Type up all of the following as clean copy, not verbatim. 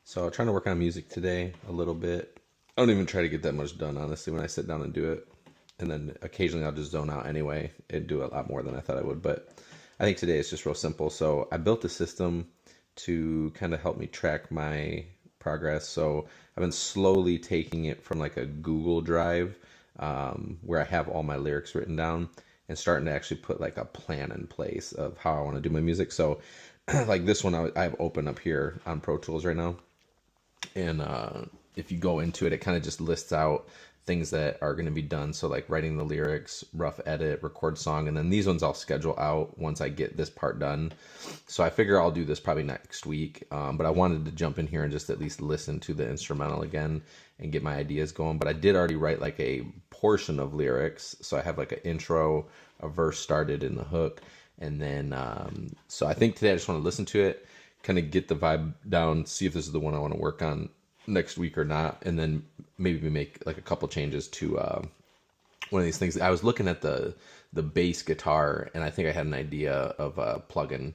So trying to work on music today a little bit. I don't even try to get that much done, honestly, when I sit down and do it. And then occasionally I'll just zone out anyway and do a lot more than I thought I would. But I think today it's just real simple. So I built a system to kind of help me track my progress. So I've been slowly taking it from like a Google Drive, where I have all my lyrics written down, and starting to actually put like a plan in place of how I want to do my music. So like this one I have open up here on Pro Tools right now, and if you go into it, it kind of just lists out things that are going to be done. So like writing the lyrics, rough edit, record song, and then these ones I'll schedule out once I get this part done. So I figure I'll do this probably next week, but I wanted to jump in here and just at least listen to the instrumental again and get my ideas going. But I did already write like a portion of lyrics, so I have like an intro, a verse started in the hook, and then so I think today I just want to listen to it, kind of get the vibe down, see if this is the one I want to work on next week or not, and then maybe make like a couple changes to one of these things. I was looking at the bass guitar, and I think I had an idea of a plugin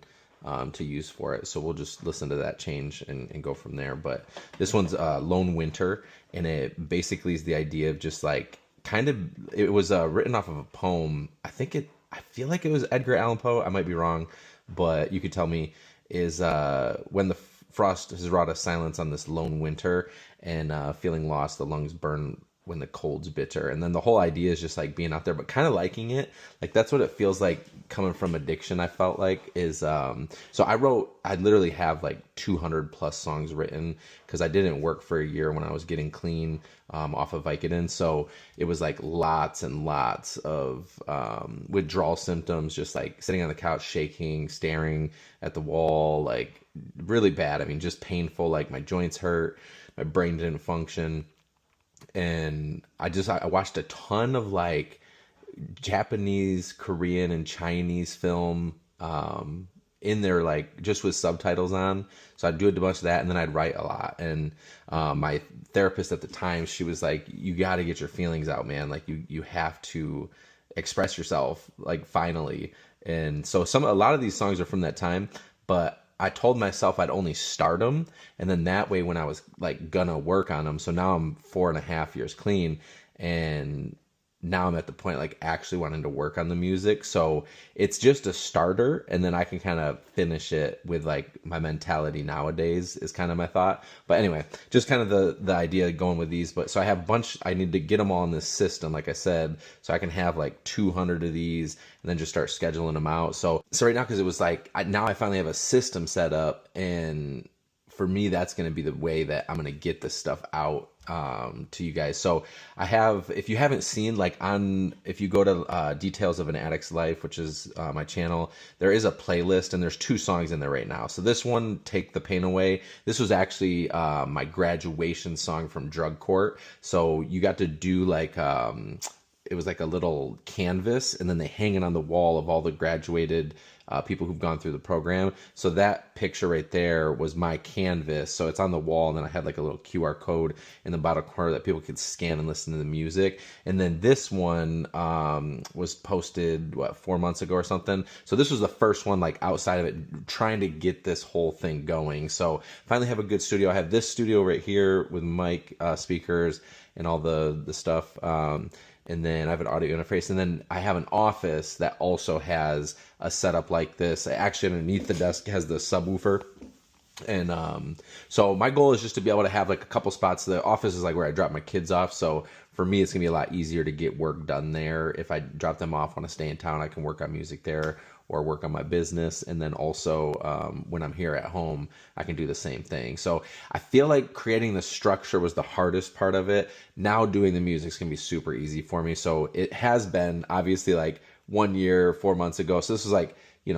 to use for it. So we'll just listen to that change and go from there. But this one's Lone Winter, and it basically is the idea of just like kind of, it was written off of a poem. I feel like it was Edgar Allan Poe. I might be wrong, but you could tell me. Is when the frost has wrought a silence on this lone winter, and feeling lost, the lungs burn when the cold's bitter. And then the whole idea is just like being out there, but kind of liking it. Like that's what it feels like coming from addiction. I felt like is so I literally have like 200 plus songs written because I didn't work for a year when I was getting clean off of Vicodin. So it was like lots and lots of withdrawal symptoms, just like sitting on the couch, shaking, staring at the wall, like really bad. I mean, just painful. Like my joints hurt, my brain didn't function. And I watched a ton of like Japanese, Korean, and Chinese film in there, like just with subtitles on. So I'd do a bunch of that, and then I'd write a lot. And my therapist at the time, she was like, "You got to get your feelings out, man. Like you have to express yourself, like finally." And so a lot of these songs are from that time, but I told myself I'd only start them, and then that way when I was like gonna work on them. So now I'm 4.5 years clean, and now I'm at the point like actually wanting to work on the music. So it's just a starter, and then I can kind of finish it with like my mentality nowadays is kind of my thought. But anyway, just kind of the idea going with these. But so I have a bunch, I need to get them all in this system, like I said, so I can have like 200 of these and then just start scheduling them out. So right now, because it was like now I finally have a system set up, and for me, that's going to be the way that I'm going to get this stuff out to you guys. So I have, if you haven't seen, like if you go to Details of an Addict's Life, which is my channel, there is a playlist, and there's 2 songs in there right now. So this one, Take the Pain Away, this was actually my graduation song from drug court. So you got to do like, it was like a little canvas, and then they hang it on the wall of all the graduated people who've gone through the program. So that picture right there was my canvas. So it's on the wall, and then I had like a little QR code in the bottom corner that people could scan and listen to the music. And then this one was posted 4 months ago or something. So this was the first one like outside of it, trying to get this whole thing going. So finally have a good studio. I have this studio right here with mic, speakers, and all the stuff. And then I have an audio interface, and then I have an office that also has a setup like this. Actually, underneath the desk has the subwoofer. And so my goal is just to be able to have like a couple spots. The office is like where I drop my kids off. So for me, it's gonna be a lot easier to get work done there. If I drop them off, want to stay in town, I can work on music there or work on my business. And then also when I'm here at home, I can do the same thing. So I feel like creating the structure was the hardest part of it. Now doing the music is gonna be super easy for me. So it has been obviously like 1 year, 4 months ago. So this was like,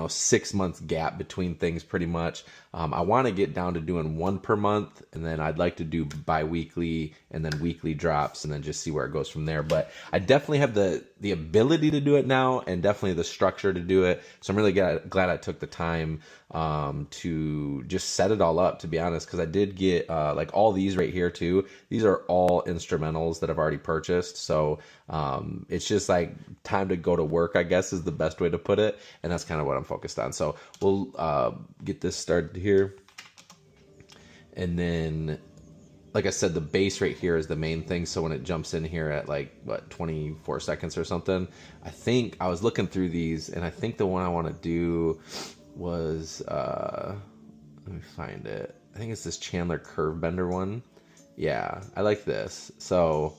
6 months gap between things pretty much. I want to get down to doing 1 per month, and then I'd like to do bi-weekly and then weekly drops, and then just see where it goes from there. But I definitely have the ability to do it now, and definitely the structure to do it. So I'm really glad I took the time to just set it all up, to be honest, because I did get like all these right here too. These are all instrumentals that I've already purchased. So it's just like time to go to work, I guess, is the best way to put it. And that's kind of what I'm focused on. So we'll get this started here. And then, like I said, the bass right here is the main thing. So when it jumps in here at like, what, 24 seconds or something, I think I was looking through these, and I think the one I want to do was, let me find it. I think it's this Chandler Curve Bender one. Yeah, I like this. So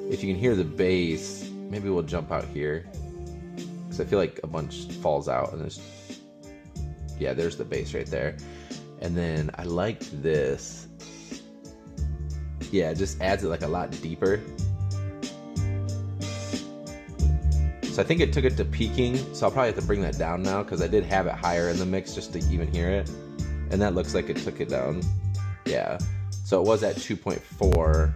if you can hear the bass, maybe we'll jump out here, because I feel like a bunch falls out, and there's, yeah, there's the bass right there. And then I liked this. Yeah, it just adds it like a lot deeper. So I think it took it to peaking, so I'll probably have to bring that down now, because I did have it higher in the mix just to even hear it. And that looks like it took it down. Yeah, so it was at 2.4,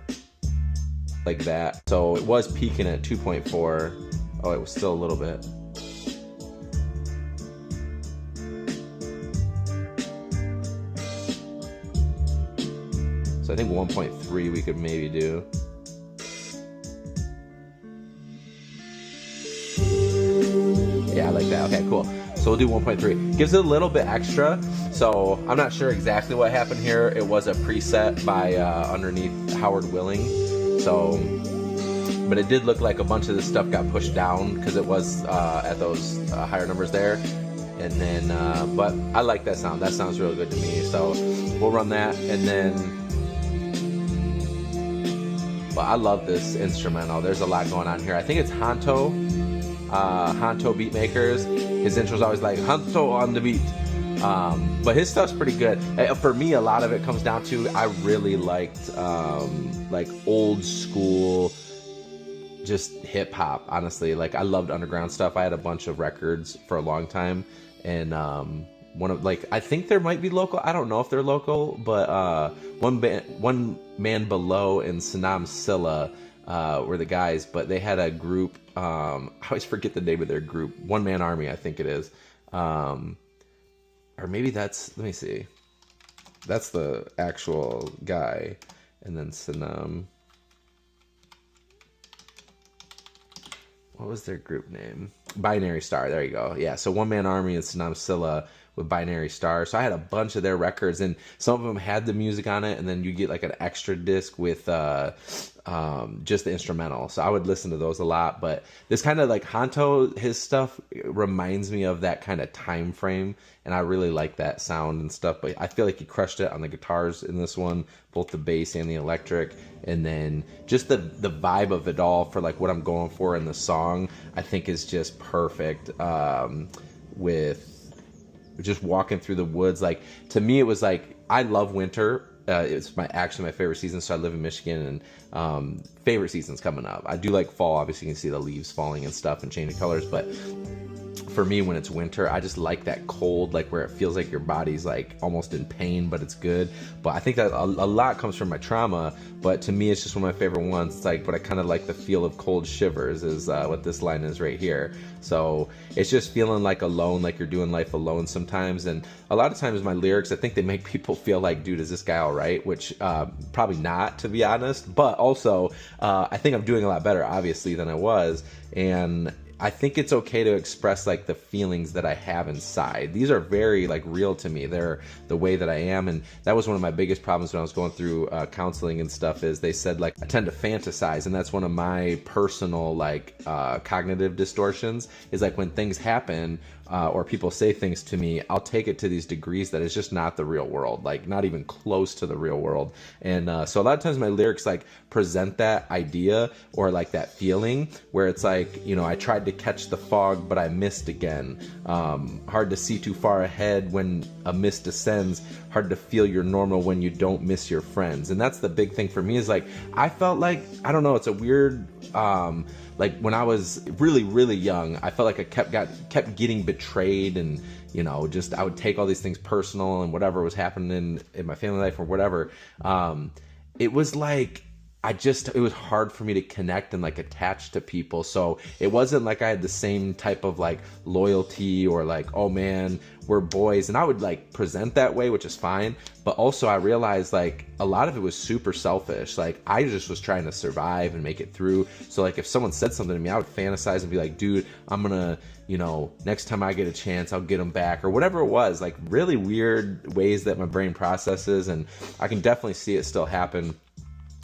like that. So it was peaking at 2.4. Oh, it was still a little bit. So I think 1.3 we could maybe do. Yeah, I like that. Okay, cool. So we'll do 1.3. Gives it a little bit extra. So I'm not sure exactly what happened here. It was a preset by underneath Howard Willing. So, but it did look like a bunch of this stuff got pushed down because it was at those higher numbers there. And then, but I like that sound. That sounds really good to me. So we'll run that, and then. But I love this instrumental. There's a lot going on here. I think it's Hanto Beatmakers. His intro's always like Hanto on the beat. But his stuff's pretty good. For me, a lot of it comes down to I really liked like old school, just hip hop. Honestly, like I loved underground stuff. I had a bunch of records for a long time, and one of, like, I think there might be local. I don't know if they're local, but One Man Below and Sanam Silla were the guys, but they had a group. I always forget the name of their group. One Man Army, I think it is. Or maybe that's, let me see. That's the actual guy. And then Sanam. What was their group name? Binary Star. There you go. Yeah, so One Man Army and Sanam Silla with Binary Star. So I had a bunch of their records, and some of them had the music on it, and then you get like an extra disc with just the instrumental. So I would listen to those a lot. But this kind of like Hanto, his stuff reminds me of that kind of time frame, and I really like that sound and stuff. But I feel like he crushed it on the guitars in this one, both the bass and the electric. And then just the vibe of it all for like what I'm going for in the song, I think is just perfect. With just walking through the woods, like to me it was like, I love winter. It's actually my favorite season. So I live in Michigan, and favorite season's coming up. I do like fall. Obviously you can see the leaves falling and stuff and changing colors, but for me, when it's winter, I just like that cold, like where it feels like your body's like almost in pain, but it's good. But I think that a lot comes from my trauma, but to me, it's just one of my favorite ones. It's like, but I kind of like the feel of cold shivers is what this line is right here. So it's just feeling like alone, like you're doing life alone sometimes. And a lot of times my lyrics, I think they make people feel like, dude, is this guy all right? Which probably not, to be honest. But also, I think I'm doing a lot better, obviously, than I was. And I think it's okay to express like the feelings that I have inside. These are very like real to me. They're the way that I am. And that was one of my biggest problems when I was going through counseling and stuff, is they said like I tend to fantasize. And that's one of my personal like cognitive distortions, is like when things happen or people say things to me, I'll take it to these degrees that it's just not the real world, like not even close to the real world. And so a lot of times my lyrics like present that idea or like that feeling where it's like, you know, I tried to catch the fog, but I missed again. Hard to see too far ahead when a mist descends. Hard to feel you're normal when you don't miss your friends. And that's the big thing for me, is like, I felt like, I don't know, it's a weird, like when I was really, really young, I felt like I kept getting betrayed, and, you know, just, I would take all these things personal and whatever was happening in my family life or whatever. It was like, it was hard for me to connect and like attach to people. So it wasn't like I had the same type of like loyalty or like, oh man, we're boys. And I would like present that way, which is fine. But also I realized like a lot of it was super selfish. Like I just was trying to survive and make it through. So like if someone said something to me, I would fantasize and be like, dude, I'm gonna, you know, next time I get a chance, I'll get them back or whatever it was. Like really weird ways that my brain processes. And I can definitely see it still happen,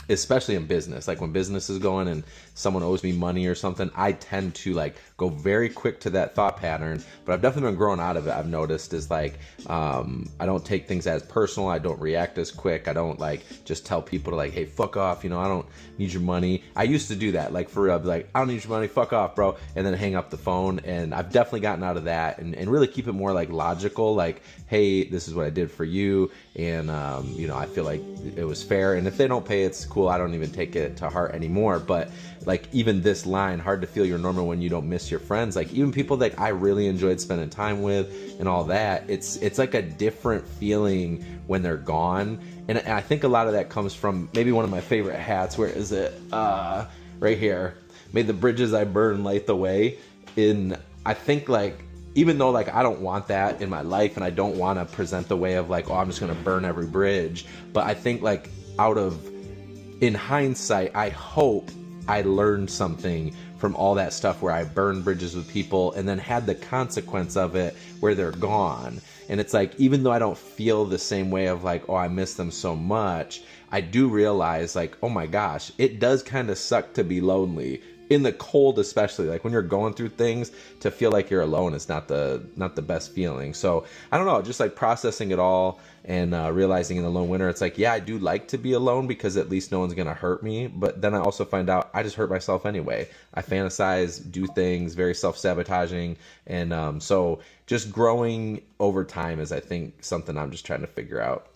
especially in business. Like when business is going and someone owes me money or something, I tend to like go very quick to that thought pattern. But I've definitely been growing out of it. I've noticed is like, I don't take things as personal. I don't react as quick. I don't like just tell people to like, hey, fuck off. You know, I don't need your money. I used to do that. Like for real, I'd be like, I don't need your money. Fuck off, bro. And then hang up the phone. And I've definitely gotten out of that and really keep it more like logical. Like, hey, this is what I did for you. And, you know, I feel like it was fair. And if they don't pay, it's cool. I don't even take it to heart anymore. But like even this line, hard to feel you're normal when you don't miss your friends. Like even people that I really enjoyed spending time with and all that, it's like a different feeling when they're gone. And I think a lot of that comes from maybe one of my favorite hats. Where is it? Right here. May the bridges I burn light the way. I think like, even though like I don't want that in my life and I don't want to present the way of like, oh, I'm just going to burn every bridge. But I think like in hindsight, I hope I learned something from all that stuff where I burned bridges with people and then had the consequence of it where they're gone. And it's like, even though I don't feel the same way of like, oh, I miss them so much, I do realize like, oh my gosh, it does kind of suck to be lonely. In the cold, especially like when you're going through things, to feel like you're alone is not the best feeling. So I don't know, just like processing it all and realizing in the lone winter, it's like, yeah, I do like to be alone because at least no one's gonna hurt me. But then I also find out I just hurt myself anyway. I fantasize, do things, very self-sabotaging, and so just growing over time is, I think, something I'm just trying to figure out.